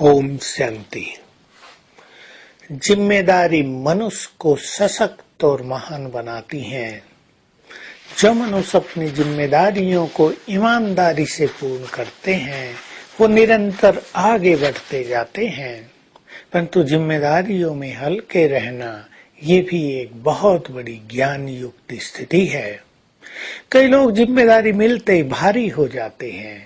ओम शांति। जिम्मेदारी मनुष्य को सशक्त और महान बनाती है। जो मनुष्य अपनी जिम्मेदारियों को ईमानदारी से पूर्ण करते हैं वो निरंतर आगे बढ़ते जाते हैं। परंतु जिम्मेदारियों में हल्के रहना ये भी एक बहुत बड़ी ज्ञान युक्त स्थिति है। कई लोग जिम्मेदारी मिलते ही भारी हो जाते हैं।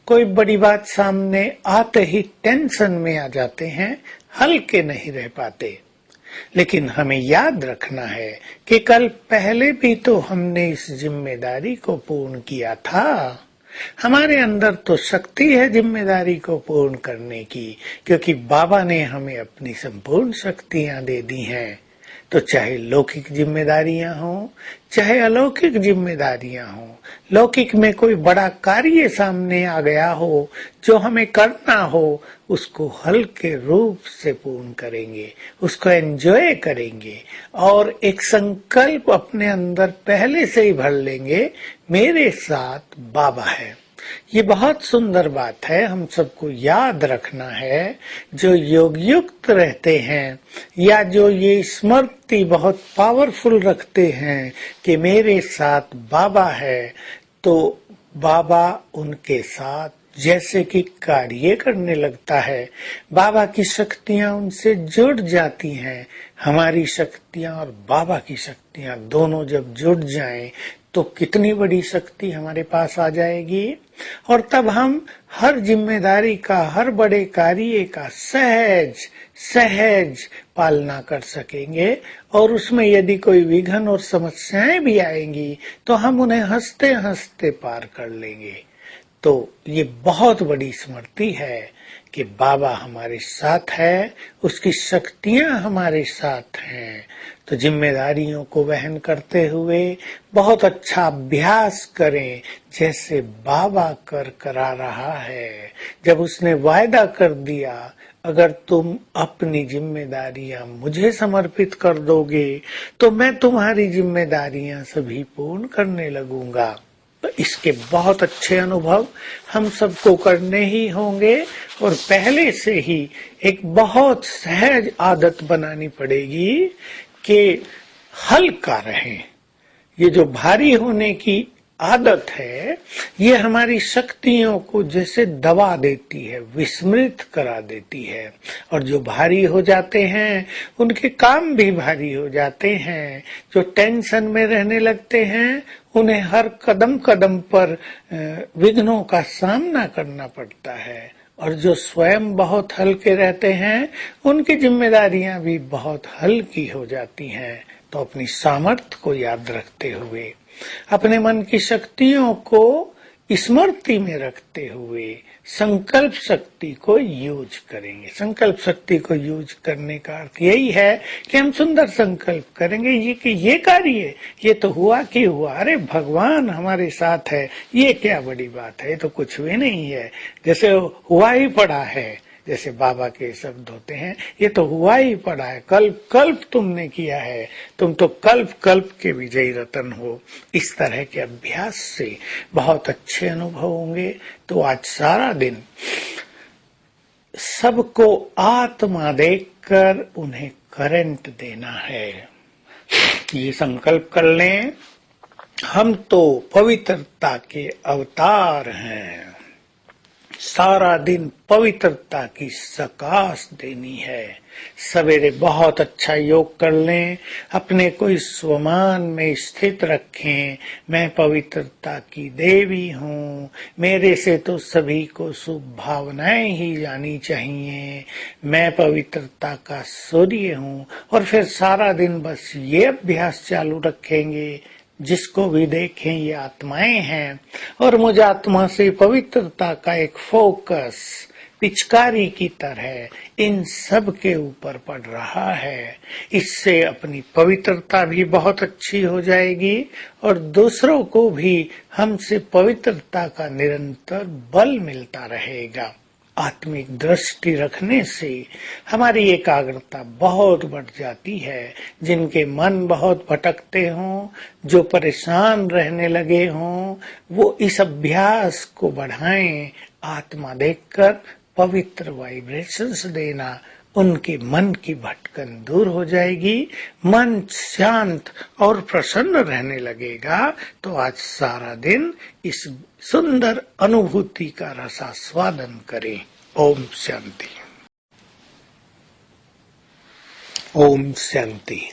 कोई बड़ी बात सामने आते ही टेंशन में आ जाते हैं, हल्के नहीं रह पाते। लेकिन हमें याद रखना है कि कल पहले भी तो हमने इस जिम्मेदारी को पूर्ण किया था। हमारे अंदर तो शक्ति है जिम्मेदारी को पूर्ण करने की, क्योंकि बाबा ने हमें अपनी संपूर्ण शक्तियां दे दी हैं। तो चाहे लौकिक जिम्मेदारियां हों चाहे अलौकिक जिम्मेदारियां हों, लौकिक में कोई बड़ा कार्य सामने आ गया हो जो हमें करना हो, उसको हल्के रूप से पूर्ण करेंगे, उसको एंजॉय करेंगे और एक संकल्प अपने अंदर पहले से ही भर लेंगे, मेरे साथ बाबा है। ये बहुत सुंदर बात है, हम सबको याद रखना है। जो योग युक्त रहते हैं या जो ये स्मृति बहुत पावरफुल रखते हैं कि मेरे साथ बाबा है, तो बाबा उनके साथ जैसे कि कार्य करने लगता है। बाबा की शक्तियां उनसे जुड़ जाती हैं। हमारी शक्तियां और बाबा की शक्तियां दोनों जब जुड़ जाएं तो कितनी बड़ी शक्ति हमारे पास आ जाएगी। और तब हम हर जिम्मेदारी का, हर बड़े कार्य का सहज सहज पालना कर सकेंगे। और उसमें यदि कोई विघ्न और समस्याएं भी आएंगी तो हम उन्हें हंसते हंसते पार कर लेंगे। तो ये बहुत बड़ी स्मृति है कि बाबा हमारे साथ है, उसकी शक्तियां हमारे साथ हैं। तो जिम्मेदारियों को वहन करते हुए बहुत अच्छा अभ्यास करें, जैसे बाबा करा रहा है। जब उसने वायदा कर दिया, अगर तुम अपनी जिम्मेदारियां मुझे समर्पित कर दोगे तो मैं तुम्हारी जिम्मेदारियां सभी पूर्ण करने लगूंगा। तो इसके बहुत अच्छे अनुभव हम सबको करने ही होंगे और पहले से ही एक बहुत सहज आदत बनानी पड़ेगी कि हल्का रहें। ये जो भारी होने की आदत है, ये हमारी शक्तियों को जैसे दबा देती है, विस्मृत करा देती है। और जो भारी हो जाते हैं उनके काम भी भारी हो जाते हैं। जो टेंशन में रहने लगते हैं उन्हें हर कदम कदम पर विघ्नों का सामना करना पड़ता है। और जो स्वयं बहुत हल्के रहते हैं उनकी जिम्मेदारियां भी बहुत हल्की हो जाती हैं। तो अपनी सामर्थ्य को याद रखते हुए, अपने मन की शक्तियों को स्मृति में रखते हुए संकल्प शक्ति को यूज करेंगे। संकल्प शक्ति को यूज करने का अर्थ यही है कि हम सुंदर संकल्प करेंगे ये कि ये कार्य ये तो हुआ कि हुआ, अरे भगवान हमारे साथ है, ये क्या बड़ी बात है, ये तो कुछ भी नहीं है, जैसे हुआ ही पड़ा है। जैसे बाबा के शब्द होते हैं, ये तो हुआ ही पड़ा है, कल्प कल्प तुमने किया है, तुम तो कल्प कल्प के विजयी रतन हो। इस तरह के अभ्यास से बहुत अच्छे अनुभव होंगे। तो आज सारा दिन सबको आत्मा देखकर उन्हें करंट देना है। ये संकल्प कर लें, हम तो पवित्रता के अवतार हैं। सारा दिन पवित्रता की सकाश देनी है। सवेरे बहुत अच्छा योग कर लें, अपने को इस स्वमान में स्थित रखें। मैं पवित्रता की देवी हूँ, मेरे से तो सभी को शुभ भावनाएं ही जानी चाहिए। मैं पवित्रता का सूर्य हूँ। और फिर सारा दिन बस ये अभ्यास चालू रखेंगे, जिसको भी देखें ये आत्माएं हैं और मुझ आत्मा से पवित्रता का एक फोकस पिचकारी की तरह इन सब के ऊपर पड़ रहा है। इससे अपनी पवित्रता भी बहुत अच्छी हो जाएगी और दूसरों को भी हमसे पवित्रता का निरंतर बल मिलता रहेगा। आत्मिक दृष्टि रखने से हमारी एकाग्रता बहुत बढ़ जाती है। जिनके मन बहुत भटकते हों, जो परेशान रहने लगे हों, वो इस अभ्यास को बढ़ाएं। आत्मा देखकर पवित्र वाइब्रेशंस देना, उनके मन की भटकन दूर हो जाएगी, मन शांत और प्रसन्न रहने लगेगा। तो आज सारा दिन इस सुंदर अनुभूति का रसास्वादन करें। ओम शांति। ओम शांति।